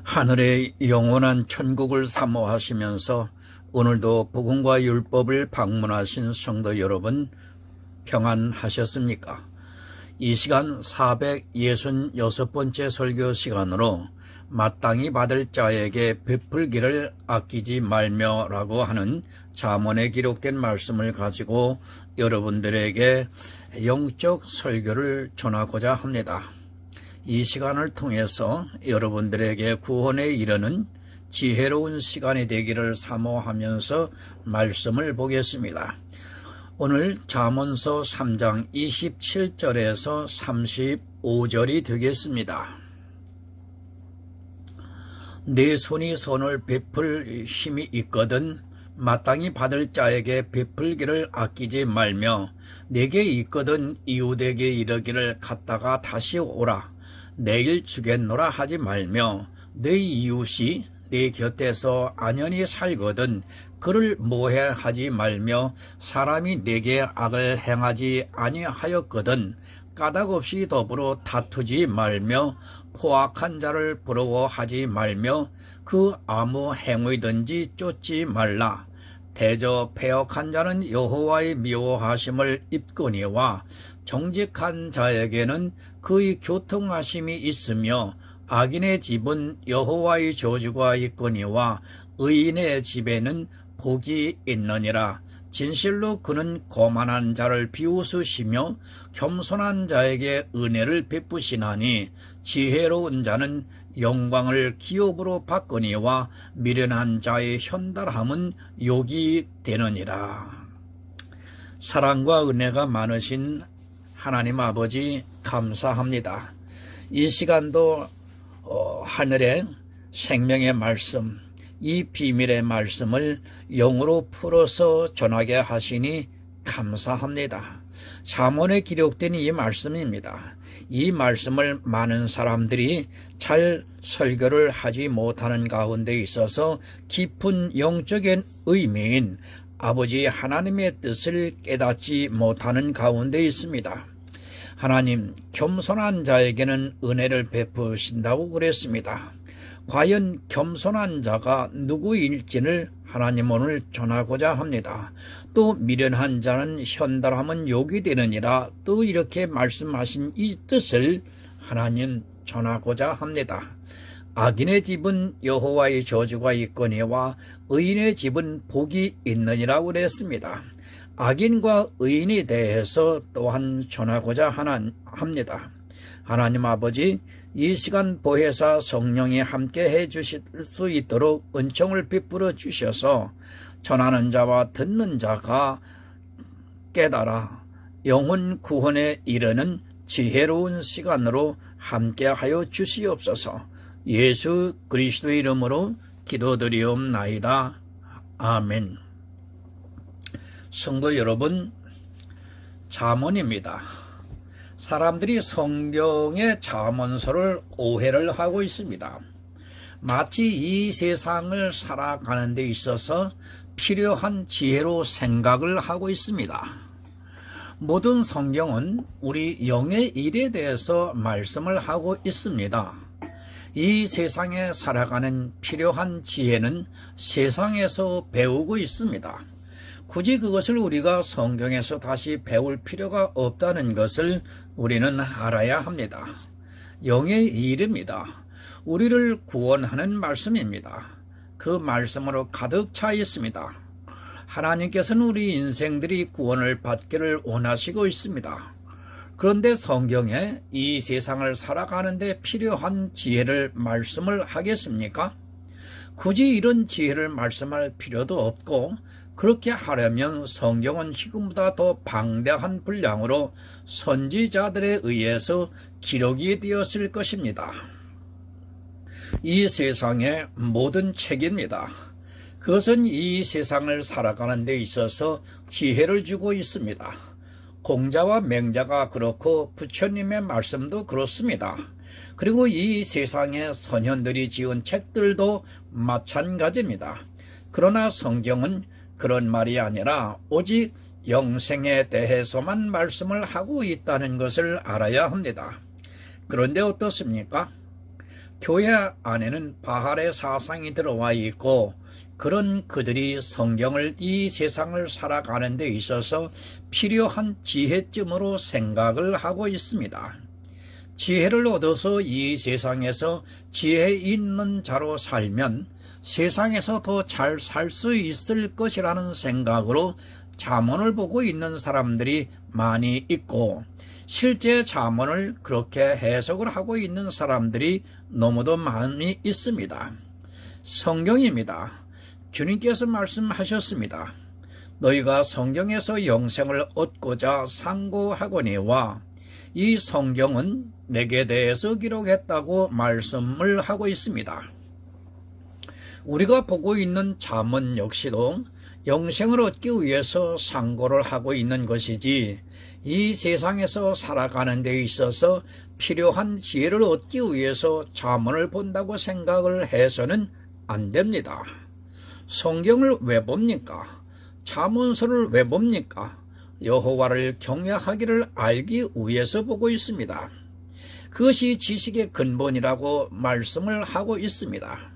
하늘의 영원한 천국을 사모하시면서 오늘도 복음과 율법을 방문하신 성도 여러분, 평안하셨습니까? 이 시간 466번째 설교 시간으로 마땅히 받을 자에게 베풀기를 아끼지 말며라고 하는 잠언에 기록된 말씀을 가지고 여러분들에게 영적 설교를 전하고자 합니다. 이 시간을 통해서 여러분들에게 구원에 이르는 지혜로운 시간이 되기를 사모하면서 말씀을 보겠습니다. 오늘 잠언서 3장 27절에서 35절이 되겠습니다. 내 손이 손을 베풀 힘이 있거든 마땅히 받을 자에게 베풀기를 아끼지 말며 내게 있거든 이웃에게 이르기를 갔다가 다시 오라. 내일 주겠노라 하지 말며 내 이웃이 내 곁에서 안연히 살거든 그를 모해하지 말며 사람이 내게 악을 행하지 아니하였거든 까닭없이 더불어 다투지 말며 포악한 자를 부러워하지 말며 그 아무 행위든지 쫓지 말라. 대저 패역한 자는 여호와의 미워하심을 입거니와 정직한 자에게는 그의 교통하심이 있으며 악인의 집은 여호와의 저주가 있거니와 의인의 집에는 복이 있느니라. 진실로 그는 거만한 자를 비웃으시며 겸손한 자에게 은혜를 베푸시나니 지혜로운 자는 영광을 기업으로 받거니와 미련한 자의 현달함은 욕이 되느니라. 사랑과 은혜가 많으신 하나님 아버지 감사합니다. 이 시간도 하늘의 생명의 말씀, 이 비밀의 말씀을 영으로 풀어서 전하게 하시니 감사합니다. 잠언에 기록된 이 말씀입니다. 이 말씀을 많은 사람들이 잘 설교를 하지 못하는 가운데 있어서 깊은 영적인 의미인 아버지 하나님의 뜻을 깨닫지 못하는 가운데 있습니다. 하나님, 겸손한 자에게는 은혜를 베푸신다고 그랬습니다. 과연 겸손한 자가 누구일지를 하나님 오늘 전하고자 합니다. 또 미련한 자는 현달함은 욕이 되느니라 또 이렇게 말씀하신 이 뜻을 하나님 전하고자 합니다. 악인의 집은 여호와의 저주가 있거니와 의인의 집은 복이 있느니라고 그랬습니다. 악인과 의인에 대해서 또한 전하고자 합니다. 하나님 아버지, 이 시간 보혜사 성령이 함께 해 주실 수 있도록 은총을 베풀어 주셔서 전하는 자와 듣는 자가 깨달아 영혼 구원에 이르는 지혜로운 시간으로 함께 하여 주시옵소서. 예수 그리스도의 이름으로 기도드리옵나이다. 아멘. 성도 여러분, 잠언입니다. 사람들이 성경의 잠언서를 오해를 하고 있습니다. 마치 이 세상을 살아가는 데 있어서 필요한 지혜로 생각을 하고 있습니다. 모든 성경은 우리 영의 일에 대해서 말씀을 하고 있습니다. 이 세상에 살아가는 필요한 지혜는 세상에서 배우고 있습니다. 굳이 그것을 우리가 성경에서 다시 배울 필요가 없다는 것을 우리는 알아야 합니다. 영의 일입니다. 우리를 구원하는 말씀입니다. 그 말씀으로 가득 차 있습니다. 하나님께서는 우리 인생들이 구원을 받기를 원하시고 있습니다. 그런데 성경에 이 세상을 살아가는 데 필요한 지혜를 말씀을 하겠습니까? 굳이 이런 지혜를 말씀할 필요도 없고 그렇게 하려면 성경은 지금보다 더 방대한 분량으로 선지자들에 의해서 기록이 되었을 것입니다. 이 세상의 모든 책입니다. 그것은 이 세상을 살아가는 데 있어서 지혜를 주고 있습니다. 공자와 맹자가 그렇고 부처님의 말씀도 그렇습니다. 그리고 이 세상의 선현들이 지은 책들도 마찬가지입니다. 그러나 성경은 그런 말이 아니라 오직 영생에 대해서만 말씀을 하고 있다는 것을 알아야 합니다. 그런데 어떻습니까? 교회 안에는 바할의 사상이 들어와 있고 그런 그들이 성경을 이 세상을 살아가는 데 있어서 필요한 지혜점으로 생각을 하고 있습니다. 지혜를 얻어서 이 세상에서 지혜 있는 자로 살면 세상에서 더 잘 살 수 있을 것이라는 생각으로 잠언을 보고 있는 사람들이 많이 있고 실제 잠언을 그렇게 해석을 하고 있는 사람들이 너무도 많이 있습니다. 성경입니다. 주님께서 말씀하셨습니다. 너희가 성경에서 영생을 얻고자 상고하거니와 이 성경은 내게 대해서 기록했다고 말씀을 하고 있습니다. 우리가 보고 있는 잠언 역시도 영생을 얻기 위해서 상고를 하고 있는 것이지 이 세상에서 살아가는 데 있어서 필요한 지혜를 얻기 위해서 잠언을 본다고 생각을 해서는 안 됩니다. 성경을 왜 봅니까? 잠언서를 왜 봅니까? 여호와를 경외하기를 알기 위해서 보고 있습니다. 그것이 지식의 근본이라고 말씀을 하고 있습니다.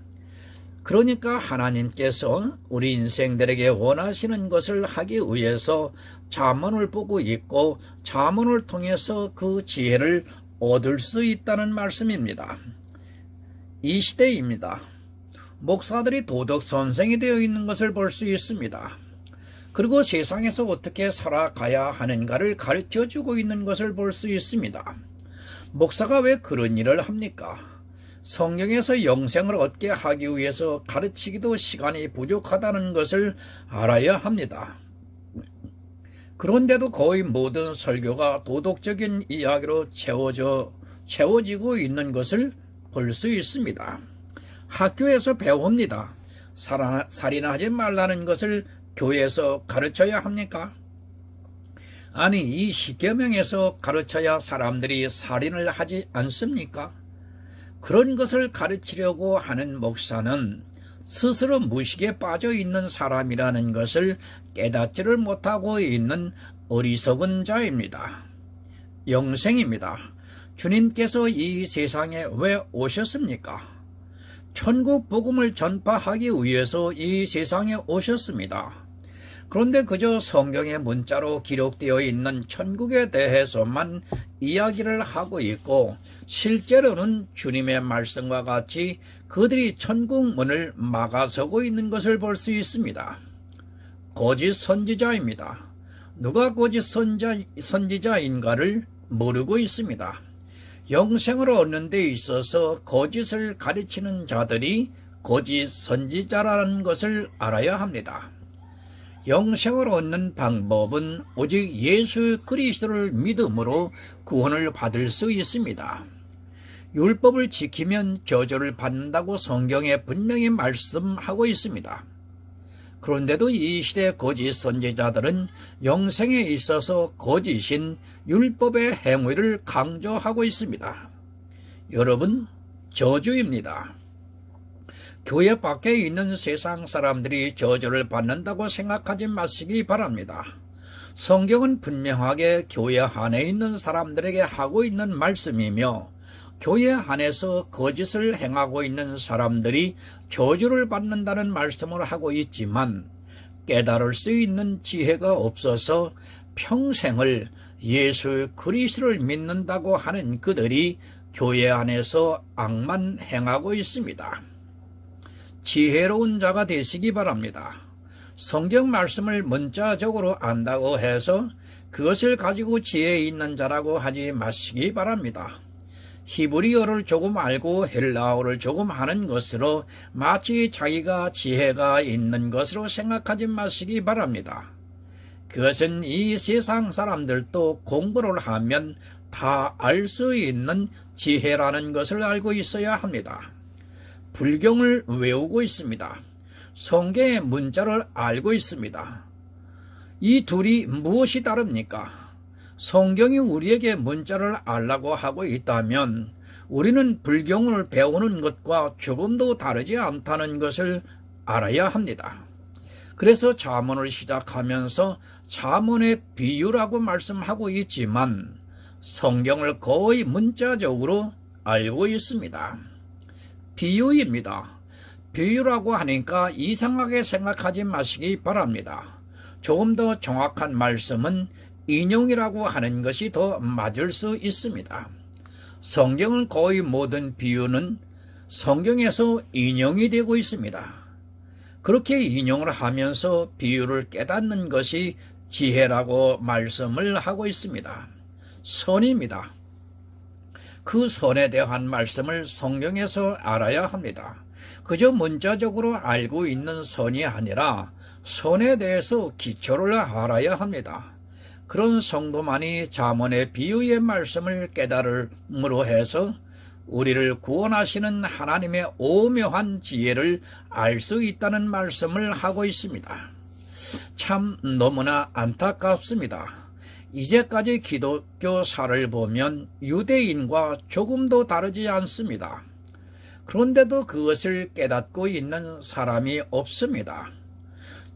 그러니까 하나님께서 우리 인생들에게 원하시는 것을 하기 위해서 잠언을 보고 있고 잠언을 통해서 그 지혜를 얻을 수 있다는 말씀입니다. 이 시대입니다. 목사들이 도덕 선생이 되어 있는 것을 볼 수 있습니다. 그리고 세상에서 어떻게 살아가야 하는가를 가르쳐주고 있는 것을 볼 수 있습니다. 목사가 왜 그런 일을 합니까? 성경에서 영생을 얻게 하기 위해서 가르치기도 시간이 부족하다는 것을 알아야 합니다. 그런데도 거의 모든 설교가 도덕적인 이야기로 채워지고 있는 것을 볼 수 있습니다. 학교에서 배웁니다. 살인하지 말라는 것을 교회에서 가르쳐야 합니까? 아니, 이 십계명에서 가르쳐야 사람들이 살인을 하지 않습니까? 그런 것을 가르치려고 하는 목사는 스스로 무식에 빠져 있는 사람이라는 것을 깨닫지를 못하고 있는 어리석은 자입니다. 영생입니다. 주님께서 이 세상에 왜 오셨습니까? 천국 복음을 전파하기 위해서 이 세상에 오셨습니다. 그런데 그저 성경의 문자로 기록되어 있는 천국에 대해서만 이야기를 하고 있고 실제로는 주님의 말씀과 같이 그들이 천국 문을 막아서고 있는 것을 볼 수 있습니다. 거짓 선지자입니다. 누가 거짓 선지자인가를 모르고 있습니다. 영생을 얻는 데 있어서 거짓을 가르치는 자들이 거짓 선지자라는 것을 알아야 합니다. 영생을 얻는 방법은 오직 예수 그리스도를 믿음으로 구원을 받을 수 있습니다. 율법을 지키면 저주를 받는다고 성경에 분명히 말씀하고 있습니다. 그런데도 이 시대 거짓 선지자들은 영생에 있어서 거짓인 율법의 행위를 강조하고 있습니다. 여러분, 저주입니다. 교회 밖에 있는 세상 사람들이 저주를 받는다고 생각하지 마시기 바랍니다. 성경은 분명하게 교회 안에 있는 사람들에게 하고 있는 말씀이며 교회 안에서 거짓을 행하고 있는 사람들이 저주를 받는다는 말씀을 하고 있지만 깨달을 수 있는 지혜가 없어서 평생을 예수 그리스도를 믿는다고 하는 그들이 교회 안에서 악만 행하고 있습니다. 지혜로운 자가 되시기 바랍니다. 성경 말씀을 문자적으로 안다고 해서 그것을 가지고 지혜 있는 자라고 하지 마시기 바랍니다. 히브리어를 조금 알고 헬라어를 조금 하는 것으로 마치 자기가 지혜가 있는 것으로 생각하지 마시기 바랍니다. 그것은 이 세상 사람들도 공부를 하면 다 알 수 있는 지혜라는 것을 알고 있어야 합니다. 불경을 외우고 있습니다. 성경의 문자를 알고 있습니다. 이 둘이 무엇이 다릅니까? 성경이 우리에게 문자를 알라고 하고 있다면 우리는 불경을 배우는 것과 조금도 다르지 않다는 것을 알아야 합니다. 그래서 잠언을 시작하면서 잠언의 비유라고 말씀하고 있지만 성경을 거의 문자적으로 알고 있습니다. 비유입니다. 비유라고 하니까 이상하게 생각하지 마시기 바랍니다. 조금 더 정확한 말씀은 인용이라고 하는 것이 더 맞을 수 있습니다. 성경은 거의 모든 비유는 성경에서 인용이 되고 있습니다. 그렇게 인용을 하면서 비유를 깨닫는 것이 지혜라고 말씀을 하고 있습니다. 선입니다. 그 선에 대한 말씀을 성경에서 알아야 합니다. 그저 문자적으로 알고 있는 선이 아니라 선에 대해서 기초를 알아야 합니다. 그런 성도만이 잠언의 비유의 말씀을 깨달음으로 해서 우리를 구원하시는 하나님의 오묘한 지혜를 알 수 있다는 말씀을 하고 있습니다. 참 너무나 안타깝습니다. 이제까지 기독교사를 보면 유대인과 조금도 다르지 않습니다. 그런데도 그것을 깨닫고 있는 사람이 없습니다.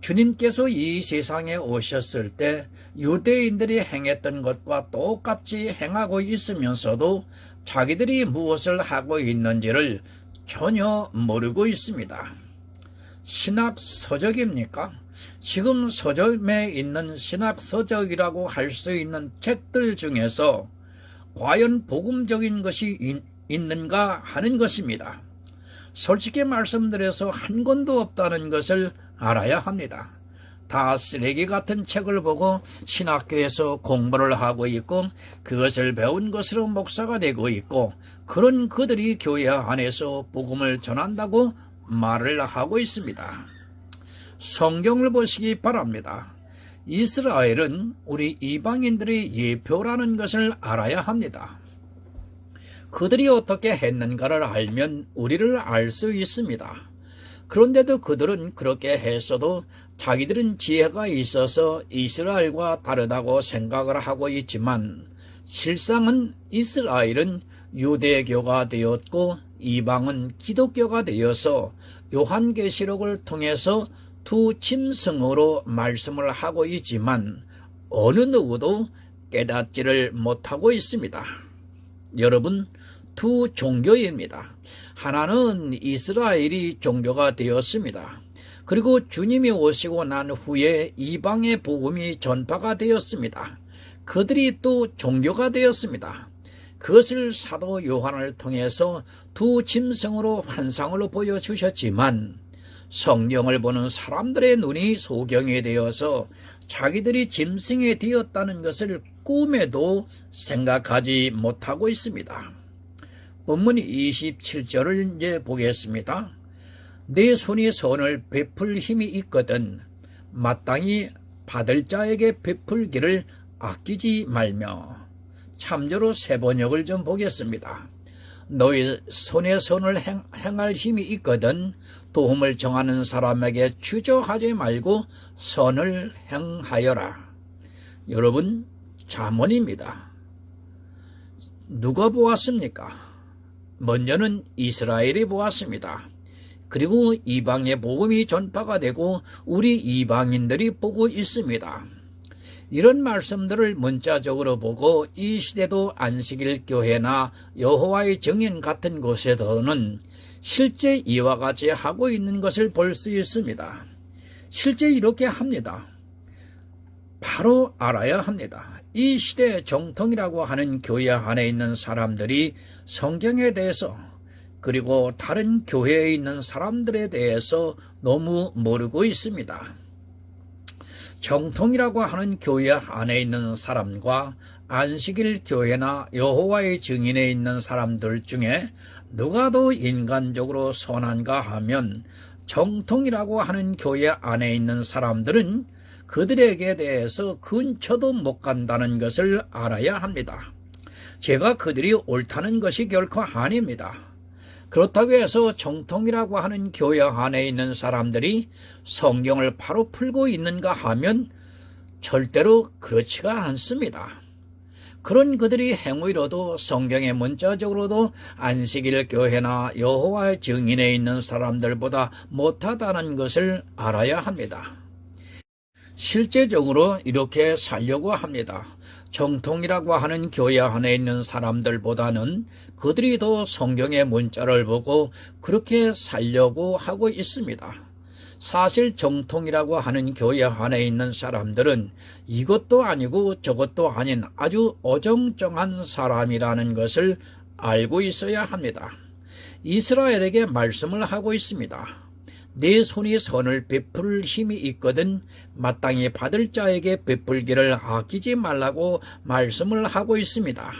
주님께서 이 세상에 오셨을 때 유대인들이 행했던 것과 똑같이 행하고 있으면서도 자기들이 무엇을 하고 있는지를 전혀 모르고 있습니다. 신학 서적입니까? 지금 서점에 있는 신학 서적이라고 할 수 있는 책들 중에서 과연 복음적인 것이 있는가 하는 것입니다. 솔직히 말씀드려서 한 권도 없다는 것을 알아야 합니다. 다 쓰레기 같은 책을 보고 신학교에서 공부를 하고 있고 그것을 배운 것으로 목사가 되고 있고 그런 그들이 교회 안에서 복음을 전한다고 말을 하고 있습니다. 성경을 보시기 바랍니다. 이스라엘은 우리 이방인들의 예표라는 것을 알아야 합니다. 그들이 어떻게 했는가를 알면 우리를 알 수 있습니다. 그런데도 그들은 그렇게 했어도 자기들은 지혜가 있어서 이스라엘과 다르다고 생각을 하고 있지만 실상은 이스라엘은 유대교가 되었고 이방은 기독교가 되어서 요한계시록을 통해서 두 짐승으로 말씀을 하고 있지만 어느 누구도 깨닫지를 못하고 있습니다. 여러분, 두 종교입니다. 하나는 이스라엘이 종교가 되었습니다. 그리고 주님이 오시고 난 후에 이방의 복음이 전파가 되었습니다. 그들이 또 종교가 되었습니다. 그것을 사도 요한을 통해서 두 짐승으로 환상으로 보여주셨지만 성경을 보는 사람들의 눈이 소경이 되어서 자기들이 짐승이 되었다는 것을 꿈에도 생각하지 못하고 있습니다. 본문 27절을 이제 보겠습니다. 내 손이 선을 베풀 힘이 있거든 마땅히 받을 자에게 베풀기를 아끼지 말며. 참조로 새 번역을 좀 보겠습니다. 너희 손에 선을 행할 힘이 있거든 도움을 정하는 사람에게 주저하지 말고 선을 행하여라. 여러분, 잠언입니다. 누가 보았습니까? 먼저는 이스라엘이 보았습니다. 그리고 이방의 복음이 전파가 되고 우리 이방인들이 보고 있습니다. 이런 말씀들을 문자적으로 보고 이 시대도 안식일 교회나 여호와의 증인 같은 곳에서는 실제 이와 같이 하고 있는 것을 볼 수 있습니다. 실제 이렇게 합니다. 바로 알아야 합니다. 이 시대의 정통이라고 하는 교회 안에 있는 사람들이 성경에 대해서 그리고 다른 교회에 있는 사람들에 대해서 너무 모르고 있습니다. 정통이라고 하는 교회 안에 있는 사람과 안식일 교회나 여호와의 증인에 있는 사람들 중에 누가 더 인간적으로 선한가 하면 정통이라고 하는 교회 안에 있는 사람들은 그들에게 대해서 근처도 못 간다는 것을 알아야 합니다. 제가 그들이 옳다는 것이 결코 아닙니다. 그렇다고 해서 정통이라고 하는 교회 안에 있는 사람들이 성경을 바로 풀고 있는가 하면 절대로 그렇지가 않습니다. 그런 그들이 행위로도 성경의 문자적으로도 안식일 교회나 여호와의 증인에 있는 사람들보다 못하다는 것을 알아야 합니다. 실제적으로 이렇게 살려고 합니다. 정통이라고 하는 교회 안에 있는 사람들보다는 그들이 더 성경의 문자를 보고 그렇게 살려고 하고 있습니다. 사실 정통이라고 하는 교회 안에 있는 사람들은 이것도 아니고 저것도 아닌 아주 어정쩡한 사람이라는 것을 알고 있어야 합니다. 이스라엘에게 말씀을 하고 있습니다. 내 손이 선을 베풀 힘이 있거든 마땅히 받을 자에게 베풀기를 아끼지 말라고 말씀을 하고 있습니다.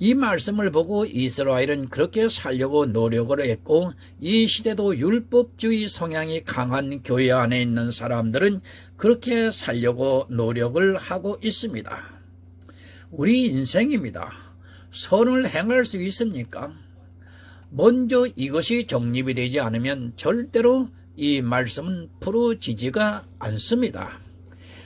이 말씀을 보고 이스라엘은 그렇게 살려고 노력을 했고 이 시대도 율법주의 성향이 강한 교회 안에 있는 사람들은 그렇게 살려고 노력을 하고 있습니다. 우리 인생입니다. 선을 행할 수 있습니까? 먼저 이것이 정립이 되지 않으면 절대로 이 말씀은 풀어지지가 않습니다.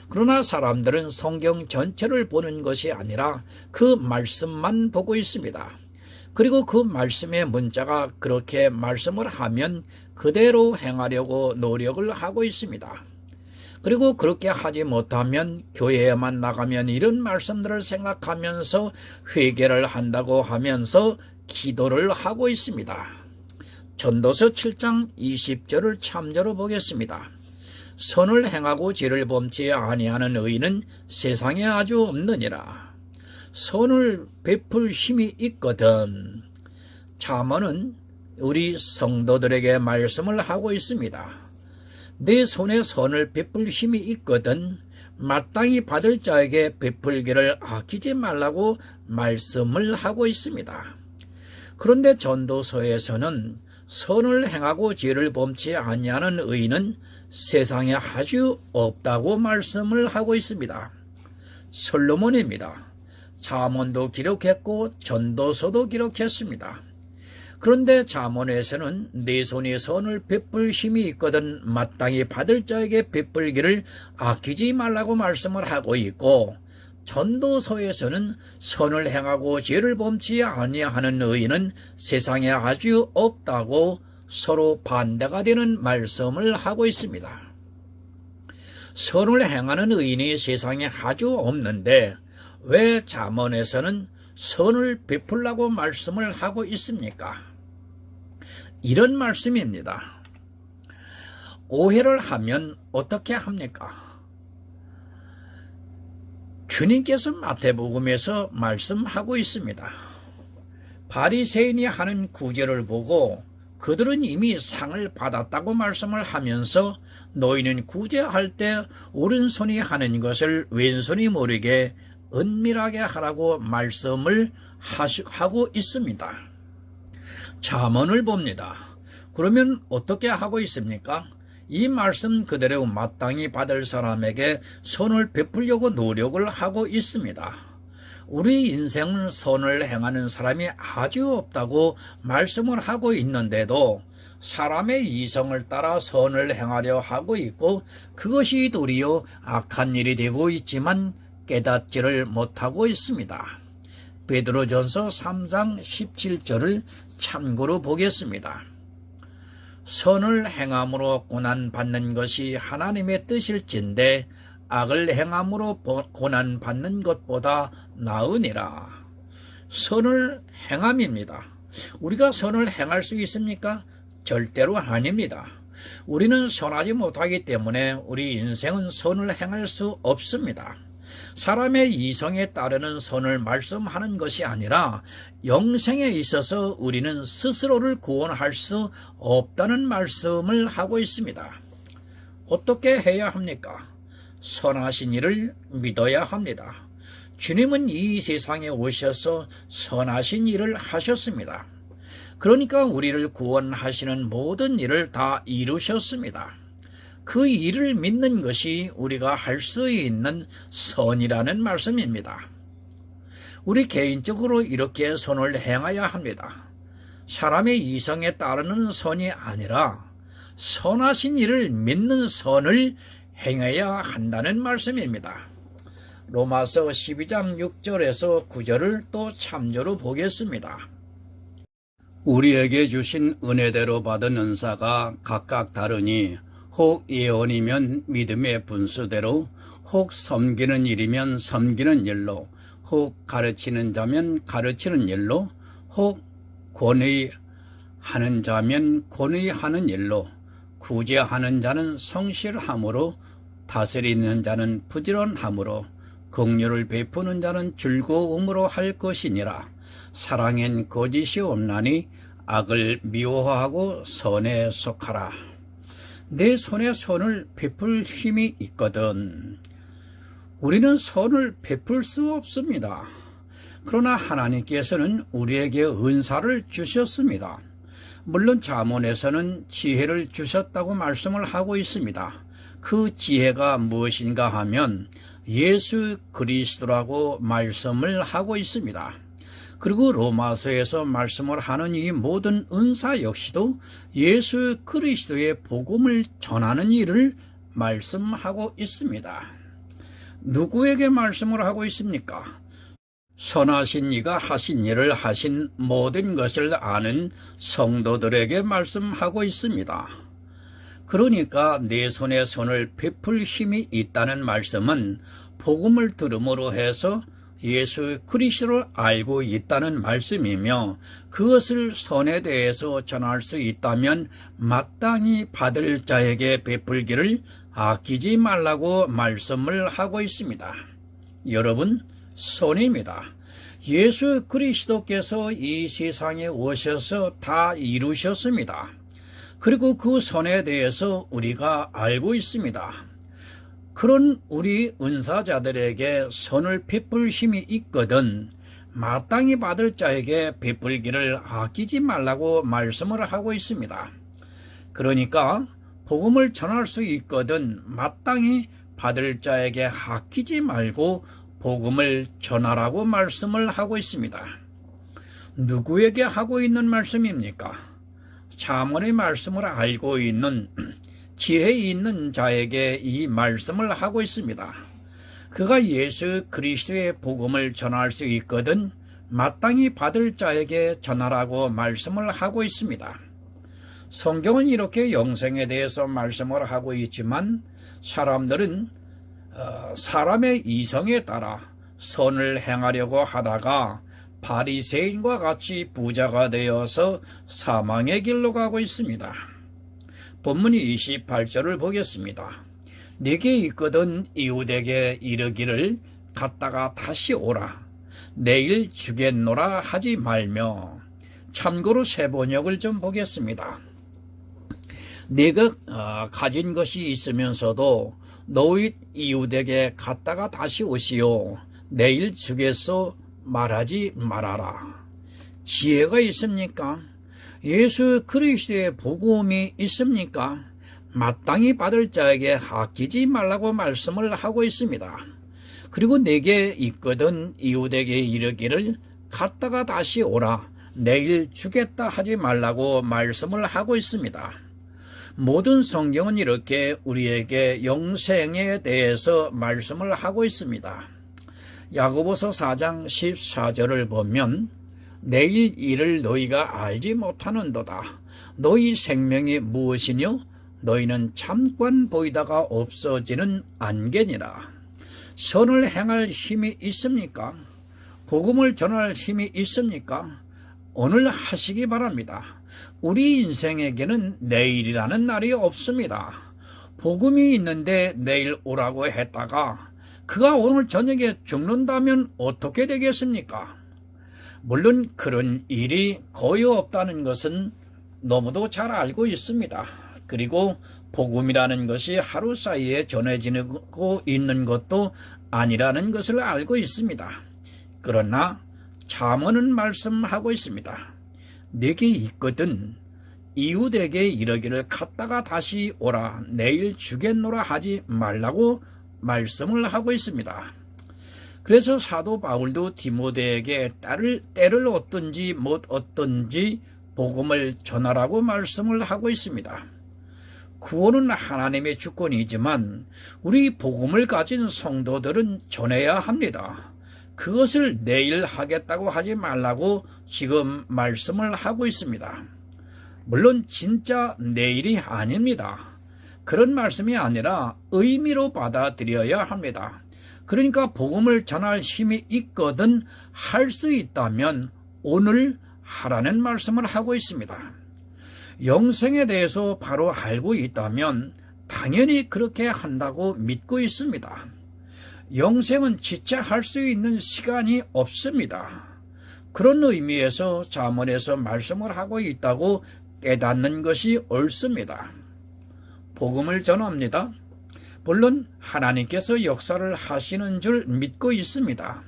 그러나 사람들은 성경 전체를 보는 것이 아니라 그 말씀만 보고 있습니다. 그리고 그 말씀의 문자가 그렇게 말씀을 하면 그대로 행하려고 노력을 하고 있습니다. 그리고 그렇게 하지 못하면 교회에만 나가면 이런 말씀들을 생각하면서 회개를 한다고 하면서 기도를 하고 있습니다. 전도서 7장 20절을 참조로 보겠습니다. 선을 행하고 죄를 범치 아니하는 의인은 세상에 아주 없느니라. 선을 베풀 힘이 있거든. 잠언은 우리 성도들에게 말씀을 하고 있습니다. 내 손에 선을 베풀 힘이 있거든 마땅히 받을 자에게 베풀기를 아끼지 말라고 말씀을 하고 있습니다. 그런데 전도서에서는 선을 행하고 죄를 범치 아니하는 의인은 세상에 아주 없다고 말씀을 하고 있습니다. 솔로몬입니다. 잠언도 기록했고 전도서도 기록했습니다. 그런데 잠언에서는 내 손이 선을 베풀 힘이 있거든 마땅히 받을 자에게 베풀기를 아끼지 말라고 말씀을 하고 있고 전도서에서는 선을 행하고 죄를 범치 아니하는 의인은 세상에 아주 없다고 서로 반대가 되는 말씀을 하고 있습니다. 선을 행하는 의인이 세상에 아주 없는데 왜 잠언에서는 선을 베풀라고 말씀을 하고 있습니까? 이런 말씀입니다. 오해를 하면 어떻게 합니까? 주님께서 마태복음에서 말씀하고 있습니다. 바리새인이 하는 구제를 보고 그들은 이미 상을 받았다고 말씀을 하면서 너희는 구제할 때 오른손이 하는 것을 왼손이 모르게 은밀하게 하라고 말씀을 하고 있습니다. 잠언을 봅니다. 그러면 어떻게 하고 있습니까? 이 말씀 그대로 마땅히 받을 사람에게 선을 베풀려고 노력을 하고 있습니다. 우리 인생은 선을 행하는 사람이 아주 없다고 말씀을 하고 있는데도 사람의 이성을 따라 선을 행하려 하고 있고 그것이 도리어 악한 일이 되고 있지만 깨닫지를 못하고 있습니다. 베드로전서 3장 17절을 참고로 보겠습니다. 선을 행함으로 고난받는 것이 하나님의 뜻일진데 악을 행함으로 고난받는 것보다 나으니라. 선을 행함입니다. 우리가 선을 행할 수 있습니까? 절대로 아닙니다. 우리는 선하지 못하기 때문에 우리 인생은 선을 행할 수 없습니다. 사람의 이성에 따르는 선을 말씀하는 것이 아니라 영생에 있어서 우리는 스스로를 구원할 수 없다는 말씀을 하고 있습니다. 어떻게 해야 합니까? 선하신 이를 믿어야 합니다. 주님은 이 세상에 오셔서 선하신 일을 하셨습니다. 그러니까 우리를 구원하시는 모든 일을 다 이루셨습니다. 그 일을 믿는 것이 우리가 할 수 있는 선이라는 말씀입니다. 우리 개인적으로 이렇게 선을 행해야 합니다. 사람의 이성에 따르는 선이 아니라 선하신 일을 믿는 선을 행해야 한다는 말씀입니다. 로마서 12장 6절에서 9절을 또 참조로 보겠습니다. 우리에게 주신 은혜대로 받은 은사가 각각 다르니 혹 예언이면 믿음의 분수대로, 혹 섬기는 일이면 섬기는 일로, 혹 가르치는 자면 가르치는 일로, 혹 권의하는 자면 권의하는 일로, 구제하는 자는 성실함으로, 다스리는 자는 부지런함으로, 긍휼을 베푸는 자는 즐거움으로 할 것이니라. 사랑엔 거짓이 없나니 악을 미워하고 선에 속하라. 내 손에 선을 베풀 힘이 있거든 우리는 선을 베풀 수 없습니다. 그러나 하나님께서는 우리에게 은사를 주셨습니다. 물론 잠언에서는 지혜를 주셨다고 말씀을 하고 있습니다. 그 지혜가 무엇인가 하면 예수 그리스도라고 말씀을 하고 있습니다. 그리고 로마서에서 말씀을 하는 이 모든 은사 역시도 예수 그리스도의 복음을 전하는 일을 말씀하고 있습니다. 누구에게 말씀을 하고 있습니까? 선하신 이가 하신 일을 하신 모든 것을 아는 성도들에게 말씀하고 있습니다. 그러니까 내 손에 손을 베풀 힘이 있다는 말씀은 복음을 들음으로 해서 예수 그리스도를 알고 있다는 말씀이며, 그것을 선에 대해서 전할 수 있다면 마땅히 받을 자에게 베풀기를 아끼지 말라고 말씀을 하고 있습니다. 여러분, 선입니다. 예수 그리스도께서 이 세상에 오셔서 다 이루셨습니다. 그리고 그 선에 대해서 우리가 알고 있습니다. 그런 우리 은사자들에게 선을 베풀 힘이 있거든 마땅히 받을 자에게 베풀기를 아끼지 말라고 말씀을 하고 있습니다. 그러니까 복음을 전할 수 있거든 마땅히 받을 자에게 아끼지 말고 복음을 전하라고 말씀을 하고 있습니다. 누구에게 하고 있는 말씀입니까? 잠언의 말씀을 알고 있는 지혜 있는 자에게 이 말씀을 하고 있습니다. 그가 예수 그리스도의 복음을 전할 수 있거든 마땅히 받을 자에게 전하라고 말씀을 하고 있습니다. 성경은 이렇게 영생에 대해서 말씀을 하고 있지만 사람들은 사람의 이성에 따라 선을 행하려고 하다가 바리새인과 같이 부자가 되어서 사망의 길로 가고 있습니다. 본문 28절을 보겠습니다. 네게 있거든 이웃에게 이르기를 갔다가 다시 오라. 내일 주겠노라 하지 말며. 참고로 세번역을 좀 보겠습니다. 네가 가진 것이 있으면서도 너희 이웃에게 갔다가 다시 오시오. 내일 주겠소 말하지 말아라. 지혜가 있습니까? 예수 그리스도의 복음이 있습니까? 마땅히 받을 자에게 아끼지 말라고 말씀을 하고 있습니다. 그리고 내게 있거든 이웃에게 이르기를 갔다가 다시 오라. 내일 주겠다 하지 말라고 말씀을 하고 있습니다. 모든 성경은 이렇게 우리에게 영생에 대해서 말씀을 하고 있습니다. 야고보서 4장 14절을 보면 내일 일을 너희가 알지 못하는도다. 너희 생명이 무엇이뇨? 너희는 잠깐 보이다가 없어지는 안개니라. 선을 행할 힘이 있습니까? 복음을 전할 힘이 있습니까? 오늘 하시기 바랍니다. 우리 인생에게는 내일이라는 날이 없습니다. 복음이 있는데 내일 오라고 했다가 그가 오늘 저녁에 죽는다면 어떻게 되겠습니까? 물론 그런 일이 거의 없다는 것은 너무도 잘 알고 있습니다. 그리고 복음이라는 것이 하루 사이에 전해지고 있는 것도 아니라는 것을 알고 있습니다. 그러나 잠언은 말씀하고 있습니다. 내게 있거든 이웃에게 이르기를 갔다가 다시 오라. 내일 주겠노라 하지 말라고 말씀을 하고 있습니다. 그래서 사도 바울도 디모데에게 때를 얻든지 못 얻든지 복음을 전하라고 말씀을 하고 있습니다. 구원은 하나님의 주권이지만 우리 복음을 가진 성도들은 전해야 합니다. 그것을 내일 하겠다고 하지 말라고 지금 말씀을 하고 있습니다. 물론 진짜 내일이 아닙니다. 그런 말씀이 아니라 의미로 받아들여야 합니다. 그러니까 복음을 전할 힘이 있거든 할 수 있다면 오늘 하라는 말씀을 하고 있습니다. 영생에 대해서 바로 알고 있다면 당연히 그렇게 한다고 믿고 있습니다. 영생은 지체 할 수 있는 시간이 없습니다. 그런 의미에서 잠언에서 말씀을 하고 있다고 깨닫는 것이 옳습니다. 복음을 전합니다. 물론 하나님께서 역사를 하시는 줄 믿고 있습니다.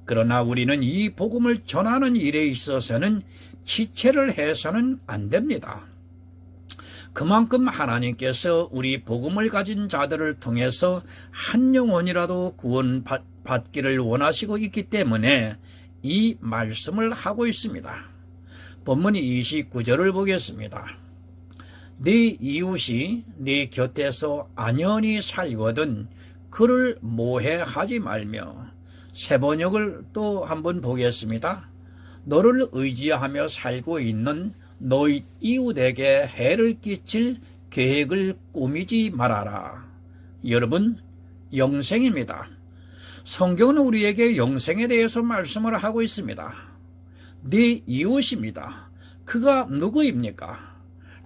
그러나 우리는 이 복음을 전하는 일에 있어서는 지체를 해서는 안 됩니다. 그만큼 하나님께서 우리 복음을 가진 자들을 통해서 한 영혼이라도 구원받기를 원하시고 있기 때문에 이 말씀을 하고 있습니다. 본문 29절을 보겠습니다. 네 이웃이 네 곁에서 안연히 살거든 그를 모해하지 말며. 세 번역을 또 한번 보겠습니다. 너를 의지하며 살고 있는 너희 이웃에게 해를 끼칠 계획을 꾸미지 말아라. 여러분, 영생입니다. 성경은 우리에게 영생에 대해서 말씀을 하고 있습니다. 네 이웃입니다. 그가 누구입니까?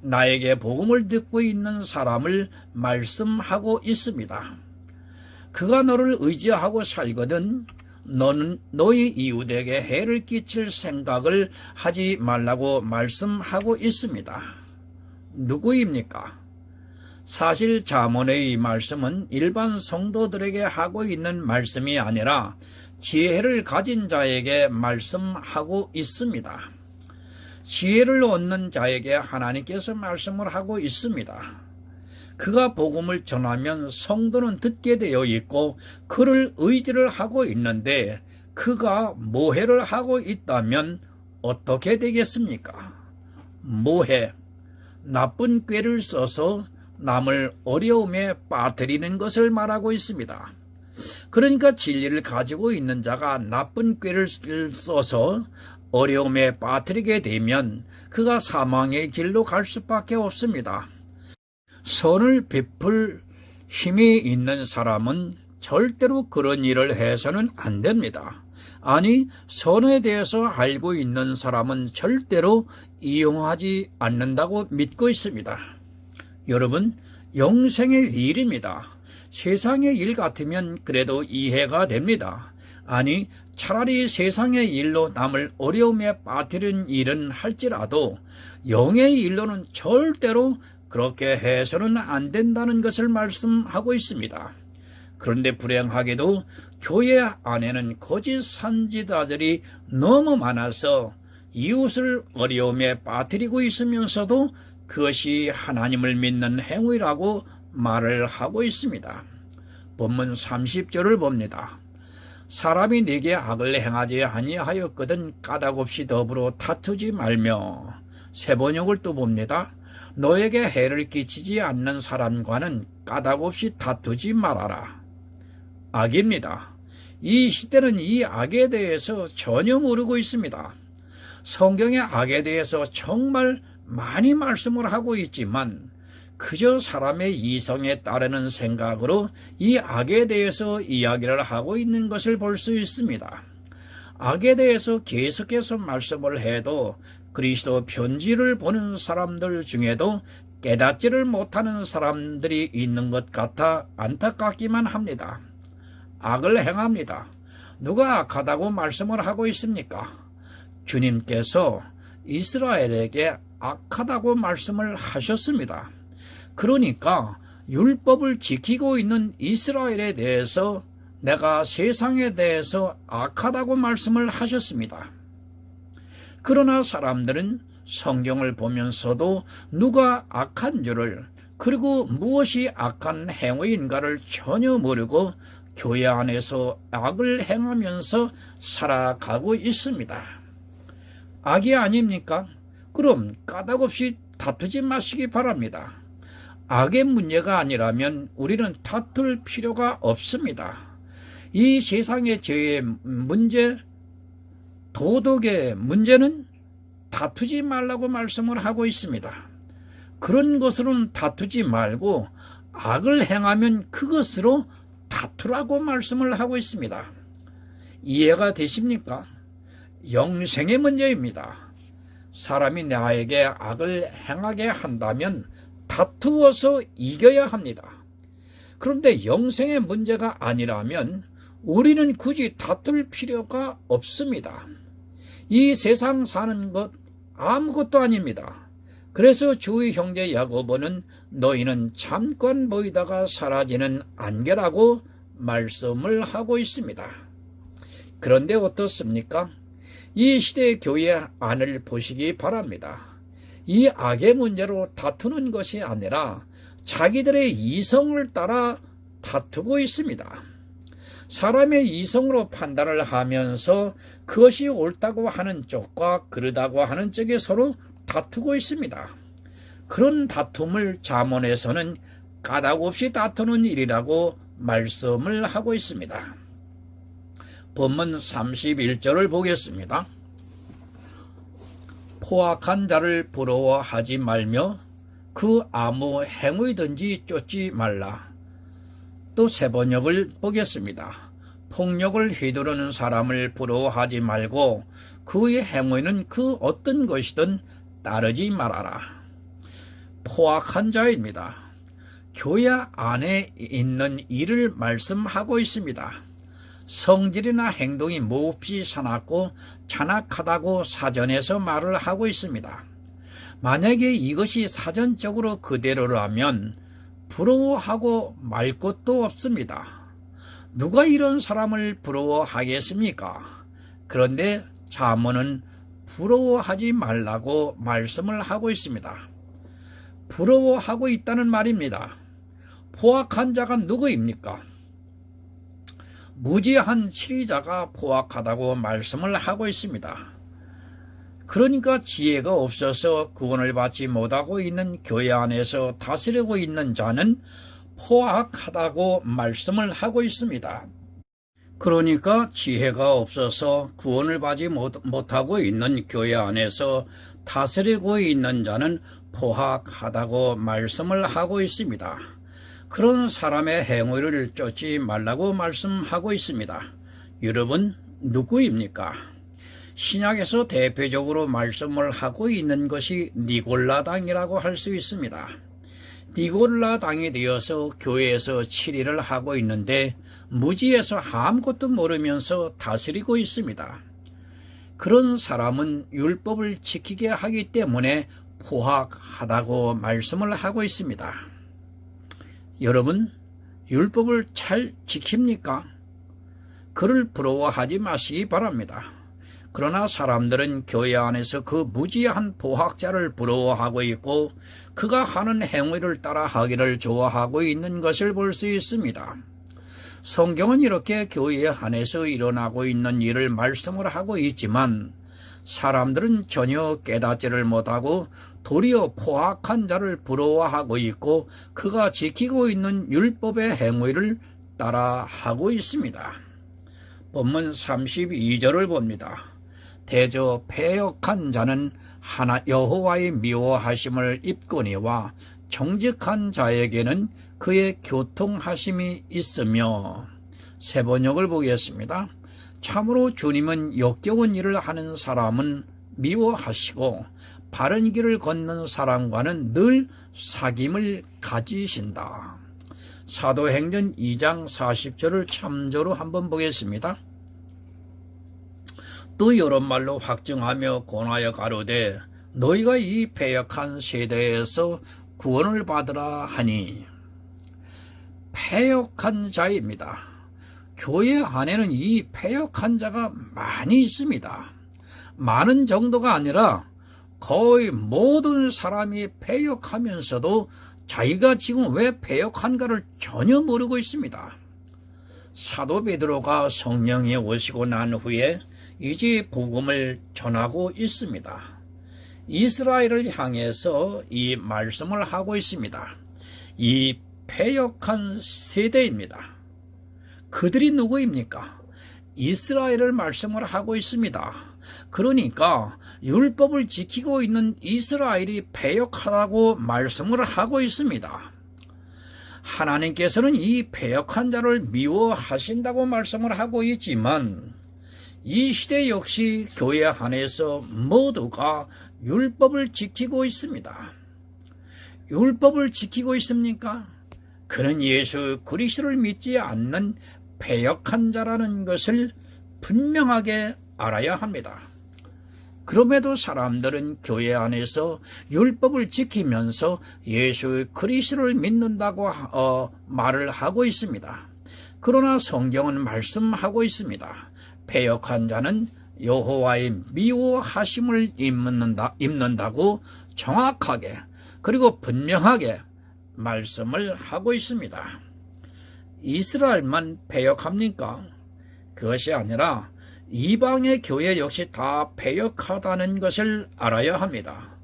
나에게 복음을 듣고 있는 사람을 말씀하고 있습니다. 그가 너를 의지하고 살거든 너는 너희 이웃에게 해를 끼칠 생각을 하지 말라고 말씀하고 있습니다. 누구입니까? 사실 잠언의 말씀은 일반 성도들에게 하고 있는 말씀이 아니라 지혜를 가진 자에게 말씀하고 있습니다. 지혜를 얻는 자에게 하나님께서 말씀을 하고 있습니다. 그가 복음을 전하면 성도는 듣게 되어 있고 그를 의지를 하고 있는데 그가 모해를 하고 있다면 어떻게 되겠습니까? 모해, 나쁜 꾀를 써서 남을 어려움에 빠뜨리는 것을 말하고 있습니다. 그러니까 진리를 가지고 있는 자가 나쁜 꾀를 써서 어려움에 빠뜨리게 되면 그가 사망의 길로 갈 수밖에 없습니다. 선을 베풀 힘이 있는 사람은 절대로 그런 일을 해서는 안 됩니다. 아니, 선에 대해서 알고 있는 사람은 절대로 이용하지 않는다고 믿고 있습니다. 여러분, 영생의 일입니다. 세상의 일 같으면 그래도 이해가 됩니다. 아니, 차라리 세상의 일로 남을 어려움에 빠뜨리는 일은 할지라도 영의 일로는 절대로 그렇게 해서는 안 된다는 것을 말씀하고 있습니다. 그런데 불행하게도 교회 안에는 거짓 선지자들이 너무 많아서 이웃을 어려움에 빠뜨리고 있으면서도 그것이 하나님을 믿는 행위라고 말을 하고 있습니다. 본문 30절을 봅니다. 사람이 네게 악을 행하지 아니하였거든 까닭없이 더불어 다투지 말며. 세 번역을 또 봅니다. 너에게 해를 끼치지 않는 사람과는 까닭없이 다투지 말아라. 악입니다. 이 시대는 이 악에 대해서 전혀 모르고 있습니다. 성경의 악에 대해서 정말 많이 말씀을 하고 있지만 그저 사람의 이성에 따르는 생각으로 이 악에 대해서 이야기를 하고 있는 것을 볼 수 있습니다. 악에 대해서 계속해서 말씀을 해도 그리스도 편지를 보는 사람들 중에도 깨닫지를 못하는 사람들이 있는 것 같아 안타깝기만 합니다. 악을 행합니다. 누가 악하다고 말씀을 하고 있습니까? 주님께서 이스라엘에게 악하다고 말씀을 하셨습니다. 그러니까 율법을 지키고 있는 이스라엘에 대해서 내가 세상에 대해서 악하다고 말씀을 하셨습니다. 그러나 사람들은 성경을 보면서도 누가 악한 줄을 그리고 무엇이 악한 행위인가를 전혀 모르고 교회 안에서 악을 행하면서 살아가고 있습니다. 악이 아닙니까? 그럼 까닭없이 다투지 마시기 바랍니다. 악의 문제가 아니라면 우리는 다툴 필요가 없습니다. 이 세상의 죄의 문제, 도덕의 문제는 다투지 말라고 말씀을 하고 있습니다. 그런 것으로는 다투지 말고 악을 행하면 그것으로 다투라고 말씀을 하고 있습니다. 이해가 되십니까? 영생의 문제입니다. 사람이 나에게 악을 행하게 한다면 다투어서 이겨야 합니다. 그런데 영생의 문제가 아니라면 우리는 굳이 다툴 필요가 없습니다. 이 세상 사는 것 아무것도 아닙니다. 그래서 주의 형제 야고보는 너희는 잠깐 보이다가 사라지는 안개라고 말씀을 하고 있습니다. 그런데 어떻습니까? 이 시대의 교회 안을 보시기 바랍니다. 이 악의 문제로 다투는 것이 아니라 자기들의 이성을 따라 다투고 있습니다. 사람의 이성으로 판단을 하면서 그것이 옳다고 하는 쪽과 그르다고 하는 쪽에 서로 다투고 있습니다. 그런 다툼을 잠언에서는 까닭없이 다투는 일이라고 말씀을 하고 있습니다. 본문 31절을 보겠습니다. 포악한 자를 부러워하지 말며 그 아무 행위든지 쫓지 말라. 또 세번역을 보겠습니다. 폭력을 휘두르는 사람을 부러워하지 말고 그의 행위는 그 어떤 것이든 따르지 말아라. 포악한 자입니다. 교회 안에 있는 일을 말씀하고 있습니다. 성질이나 행동이 몹시 사납고 잔악하다고 사전에서 말을 하고 있습니다. 만약에 이것이 사전적으로 그대로라면 부러워하고 말 것도 없습니다. 누가 이런 사람을 부러워하겠습니까? 그런데 잠언은 부러워하지 말라고 말씀을 하고 있습니다. 부러워하고 있다는 말입니다. 포악한 자가 누구입니까? 무지한 치리자가 포악하다고 말씀을 하고 있습니다. 그러니까 지혜가 없어서 구원을 받지 못하고 있는 교회 안에서 다스리고 있는 자는 포악하다고 말씀을 하고 있습니다. 그러니까 지혜가 없어서 구원을 받지 못하고 있는 교회 안에서 다스리고 있는 자는 포악하다고 말씀을 하고 있습니다. 그런 사람의 행위를 쫓지 말라고 말씀하고 있습니다. 여러분, 누구입니까? 신약에서 대표적으로 말씀을 하고 있는 것이 니골라당이라고 할 수 있습니다. 니골라당이 되어서 교회에서 치리를 하고 있는데 무지에서 아무것도 모르면서 다스리고 있습니다. 그런 사람은 율법을 지키게 하기 때문에 포악하다고 말씀을 하고 있습니다. 여러분, 율법을 잘 지킵니까? 그를 부러워하지 마시기 바랍니다. 그러나 사람들은 교회 안에서 그 무지한 포학자를 부러워하고 있고 그가 하는 행위를 따라 하기를 좋아하고 있는 것을 볼 수 있습니다. 성경은 이렇게 교회 안에서 일어나고 있는 일을 말씀을 하고 있지만 사람들은 전혀 깨닫지를 못하고 도리어 포악한 자를 부러워하고 있고 그가 지키고 있는 율법의 행위를 따라하고 있습니다. 본문 32절을 봅니다. 대저 패역한 자는 하나 여호와의 미워하심을 입거니와 정직한 자에게는 그의 교통하심이 있으며. 세번역을 보겠습니다. 참으로 주님은 역겨운 일을 하는 사람은 미워하시고 바른 길을 걷는 사람과는 늘 사귐을 가지신다. 사도행전 2장 40절을 참조로 한번 보겠습니다. 또 여러 말로 확증하며 권하여 가로되 너희가 이 패역한 세대에서 구원을 받으라 하니. 패역한 자입니다. 교회 안에는 이 패역한 자가 많이 있습니다. 많은 정도가 아니라 거의 모든 사람이 패역하면서도 자기가 지금 왜 패역한가를 전혀 모르고 있습니다. 사도 베드로가 성령이 오시고 난 후에 이제 복음을 전하고 있습니다. 이스라엘을 향해서 이 말씀을 하고 있습니다. 이 패역한 세대입니다. 그들이 누구입니까? 이스라엘을 말씀을 하고 있습니다. 그러니까 율법을 지키고 있는 이스라엘이 패역하다고 말씀을 하고 있습니다. 하나님께서는 이 패역한 자를 미워하신다고 말씀을 하고 있지만 이 시대 역시 교회 안에서 모두가 율법을 지키고 있습니다. 율법을 지키고 있습니까? 그는 예수 그리스도를 믿지 않는 패역한 자라는 것을 분명하게 알아야 합니다. 그럼에도 사람들은 교회 안에서 율법을 지키면서 예수 그리스도를 믿는다고 말을 하고 있습니다. 그러나 성경은 말씀하고 있습니다. 패역한 자는 여호와의 미워하심을 입는다고 정확하게 그리고 분명하게 말씀을 하고 있습니다. 이스라엘만 패역합니까? 그것이 아니라 이방의 교회 역시 다 패역하다는 것을 알아야 합니다.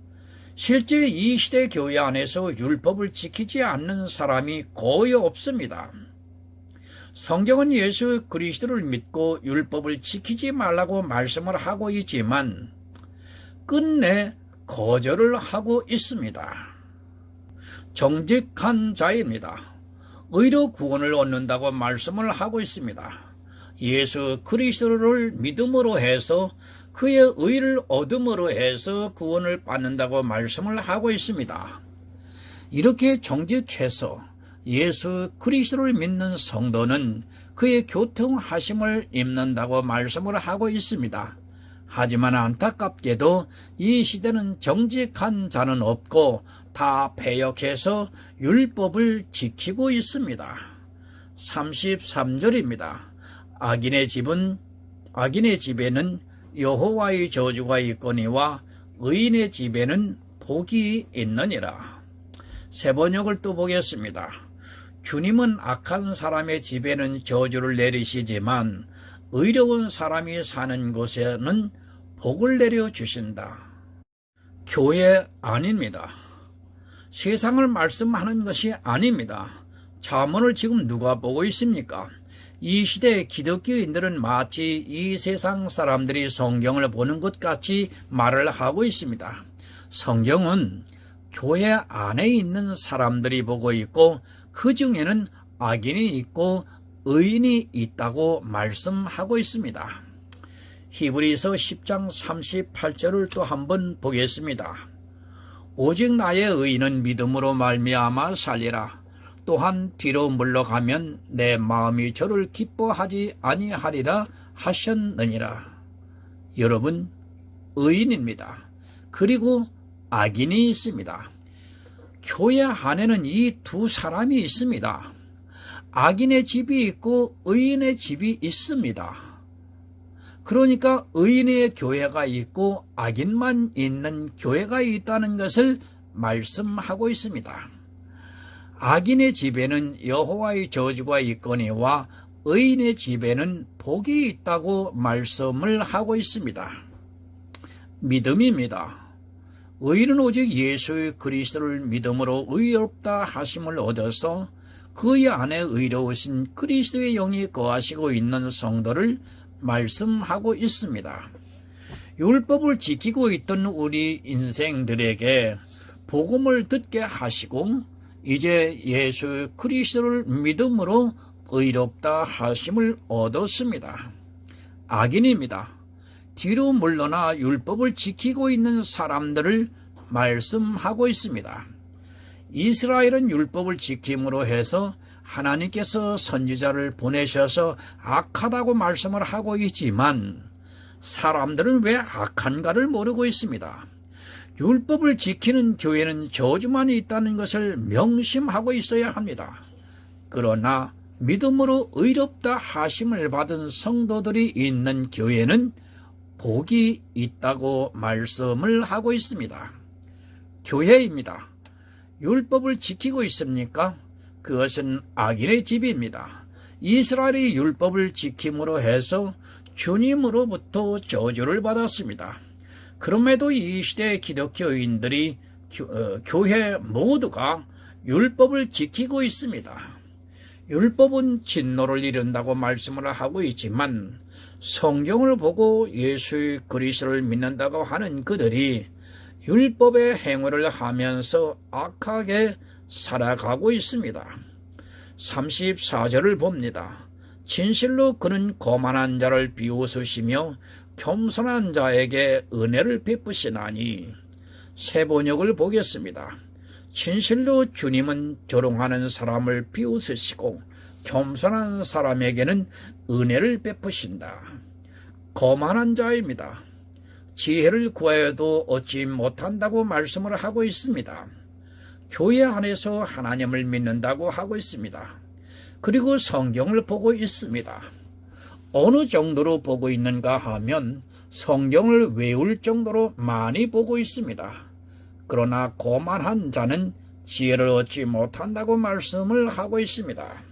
실제 이 시대 교회 안에서 율법을 지키지 않는 사람이 거의 없습니다. 성경은 예수 그리스도를 믿고 율법을 지키지 말라고 말씀을 하고 있지만 끝내 거절을 하고 있습니다. 정직한 자입니다. 의로 구원을 얻는다고 말씀을 하고 있습니다. 예수 그리스도를 믿음으로 해서 그의 의를 얻음으로 해서 구원을 받는다고 말씀을 하고 있습니다. 이렇게 정직해서 예수 그리스도를 믿는 성도는 그의 교통하심을 입는다고 말씀을 하고 있습니다. 하지만 안타깝게도 이 시대는 정직한 자는 없고 다 패역해서 율법을 지키고 있습니다. 33절입니다. 악인의 집에는 여호와의 저주가 있거니와 의인의 집에는 복이 있느니라. 세 번역을 또 보겠습니다. 주님은 악한 사람의 집에는 저주를 내리시지만 의로운 사람이 사는 곳에는 복을 내려주신다. 교회 아닙니다. 세상을 말씀하는 것이 아닙니다. 잠언을 지금 누가 보고 있습니까? 이 시대의 기독교인들은 마치 이 세상 사람들이 성경을 보는 것 같이 말을 하고 있습니다. 성경은 교회 안에 있는 사람들이 보고 있고 그 중에는 악인이 있고 의인이 있다고 말씀하고 있습니다. 히브리서 10장 38절을 또 한번 보겠습니다. 오직 나의 의인은 믿음으로 말미암아 살리라. 또한 뒤로 물러가면 내 마음이 저를 기뻐하지 아니하리라 하셨느니라. 여러분, 의인입니다. 그리고 악인이 있습니다. 교회 안에는 이 두 사람이 있습니다. 악인의 집이 있고 의인의 집이 있습니다. 그러니까 의인의 교회가 있고 악인만 있는 교회가 있다는 것을 말씀하고 있습니다. 악인의 집에는 여호와의 저주가 있거니와 의인의 집에는 복이 있다고 말씀을 하고 있습니다. 믿음입니다. 의인은 오직 예수 그리스도를 믿음으로 의롭다 하심을 얻어서 그의 안에 의로우신 그리스도의 영이 거하시고 있는 성도를 말씀하고 있습니다. 율법을 지키고 있던 우리 인생들에게 복음을 듣게 하시고 이제 예수 그리스도를 믿음으로 의롭다 하심을 얻었습니다. 악인입니다. 뒤로 물러나 율법을 지키고 있는 사람들을 말씀하고 있습니다. 이스라엘은 율법을 지킴으로 해서 하나님께서 선지자를 보내셔서 악하다고 말씀을 하고 있지만 사람들은 왜 악한가를 모르고 있습니다. 율법을 지키는 교회는 저주만 있다는 것을 명심하고 있어야 합니다. 그러나 믿음으로 의롭다 하심을 받은 성도들이 있는 교회는 복이 있다고 말씀을 하고 있습니다. 교회입니다. 율법을 지키고 있습니까? 그것은 악인의 집입니다. 이스라엘이 율법을 지킴으로 해서 주님으로부터 저주를 받았습니다. 그럼에도 이 시대의 기독교인들이 교회 모두가 율법을 지키고 있습니다. 율법은 진노를 이룬다고 말씀을 하고 있지만 성경을 보고 예수 그리스도를 믿는다고 하는 그들이 율법의 행위를 하면서 악하게 살아가고 있습니다. 34절을 봅니다. 진실로 그는 거만한 자를 비웃으시며 겸손한 자에게 은혜를 베푸시나니. 새 번역을 보겠습니다. 진실로 주님은 조롱하는 사람을 비웃으시고 겸손한 사람에게는 은혜를 베푸신다. 거만한 자입니다. 지혜를 구하여도 얻지 못한다고 말씀을 하고 있습니다. 교회 안에서 하나님을 믿는다고 하고 있습니다. 그리고 성경을 보고 있습니다. 어느 정도로 보고 있는가 하면 성경을 외울 정도로 많이 보고 있습니다. 그러나 거만한 자는 지혜를 얻지 못한다고 말씀을 하고 있습니다.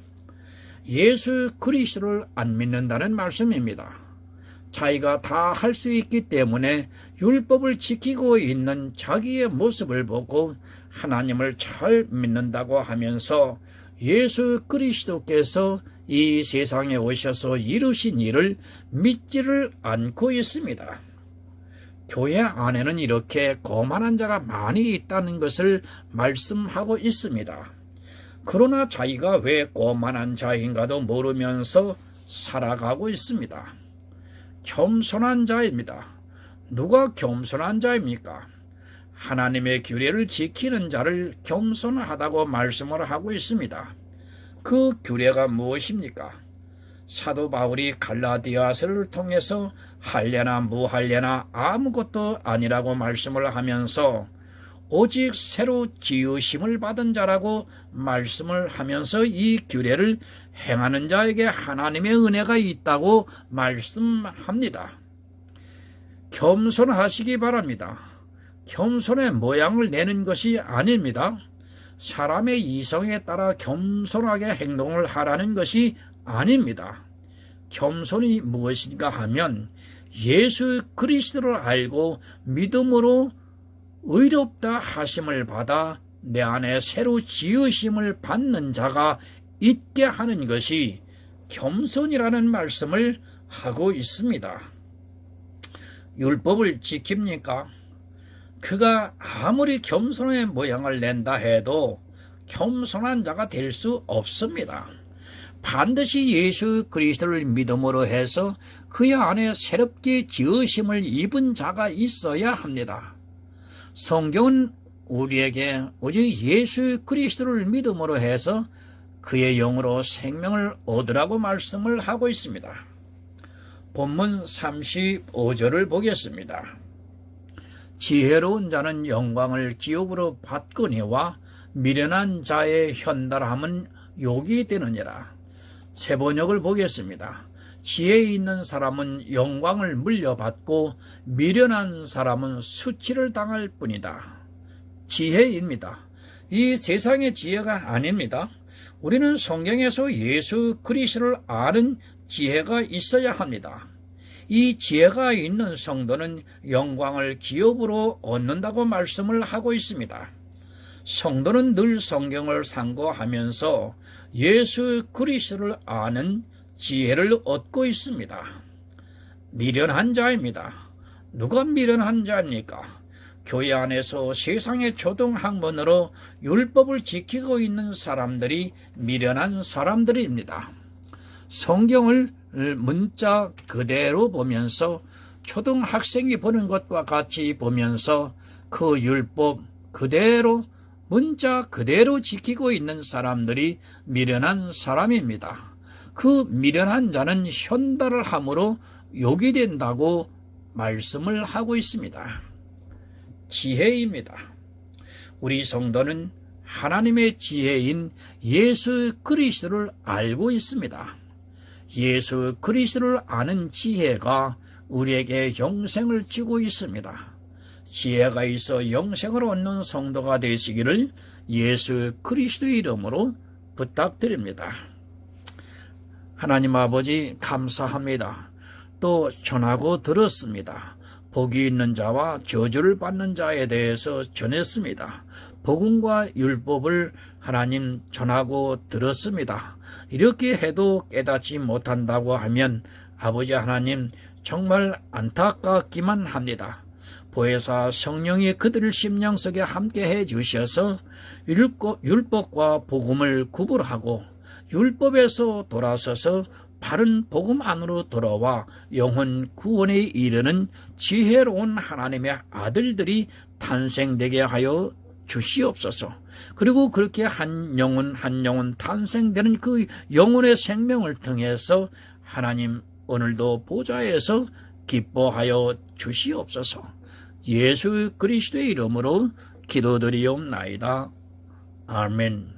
예수 그리스도를 안 믿는다는 말씀입니다. 자기가 다 할 수 있기 때문에 율법을 지키고 있는 자기의 모습을 보고 하나님을 잘 믿는다고 하면서 예수 그리스도께서 이 세상에 오셔서 이루신 일을 믿지를 않고 있습니다. 교회 안에는 이렇게 거만한 자가 많이 있다는 것을 말씀하고 있습니다. 그러나 자기가 왜 거만한 자인가도 모르면서 살아가고 있습니다. 겸손한 자입니다. 누가 겸손한 자입니까? 하나님의 규례를 지키는 자를 겸손하다고 말씀을 하고 있습니다. 그 규례가 무엇입니까? 사도 바울이 갈라디아서를 통해서 할례나 무할례나 아무것도 아니라고 말씀을 하면서 오직 새로 지으심을 받은 자라고 말씀을 하면서 이 규례를 행하는 자에게 하나님의 은혜가 있다고 말씀합니다. 겸손하시기 바랍니다. 겸손의 모양을 내는 것이 아닙니다. 사람의 이성에 따라 겸손하게 행동을 하라는 것이 아닙니다. 겸손이 무엇인가 하면 예수 그리스도를 알고 믿음으로 의롭다 하심을 받아 내 안에 새로 지으심을 받는 자가 있게 하는 것이 겸손이라는 말씀을 하고 있습니다. 율법을 지킵니까? 그가 아무리 겸손의 모양을 낸다 해도 겸손한 자가 될 수 없습니다. 반드시 예수 그리스도를 믿음으로 해서 그의 안에 새롭게 지으심을 입은 자가 있어야 합니다. 성경은 우리에게 오직 예수 그리스도를 믿음으로 해서 그의 영으로 생명을 얻으라고 말씀을 하고 있습니다. 본문 35절을 보겠습니다. 지혜로운 자는 영광을 기업으로 받거니와 미련한 자의 현달함은 욕이 되느니라. 새 번역을 보겠습니다. 지혜 있는 사람은 영광을 물려받고 미련한 사람은 수치를 당할 뿐이다. 지혜입니다. 이 세상의 지혜가 아닙니다. 우리는 성경에서 예수 그리스도를 아는 지혜가 있어야 합니다. 이 지혜가 있는 성도는 영광을 기업으로 얻는다고 말씀을 하고 있습니다. 성도는 늘 성경을 상고하면서 예수 그리스도를 아는 지혜를 얻고 있습니다. 미련한 자입니다. 누가 미련한 자입니까? 교회 안에서 세상의 초등학문으로 율법을 지키고 있는 사람들이 미련한 사람들입니다. 성경을 문자 그대로 보면서 초등학생이 보는 것과 같이 보면서 그 율법 그대로 문자 그대로 지키고 있는 사람들이 미련한 사람입니다. 그 미련한 자는 현달을 함으로 욕이 된다고 말씀을 하고 있습니다. 지혜입니다. 우리 성도는 하나님의 지혜인 예수 그리스도를 알고 있습니다. 예수 그리스도를 아는 지혜가 우리에게 영생을 주고 있습니다. 지혜가 있어 영생을 얻는 성도가 되시기를 예수 그리스도의 이름으로 부탁드립니다. 하나님 아버지 감사합니다. 또 전하고 들었습니다. 복이 있는 자와 저주를 받는 자에 대해서 전했습니다. 복음과 율법을 하나님 전하고 들었습니다. 이렇게 해도 깨닫지 못한다고 하면 아버지 하나님, 정말 안타깝기만 합니다. 보혜사 성령이 그들을 심령 속에 함께 해 주셔서 율법과 복음을 구분하고 율법에서 돌아서서 바른 복음 안으로 돌아와 영혼 구원에 이르는 지혜로운 하나님의 아들들이 탄생되게 하여 주시옵소서. 그리고 그렇게 한 영혼 한 영혼 탄생되는 그 영혼의 생명을 통해서 하나님 오늘도 보좌에서 기뻐하여 주시옵소서. 예수 그리스도의 이름으로 기도드리옵나이다. 아멘.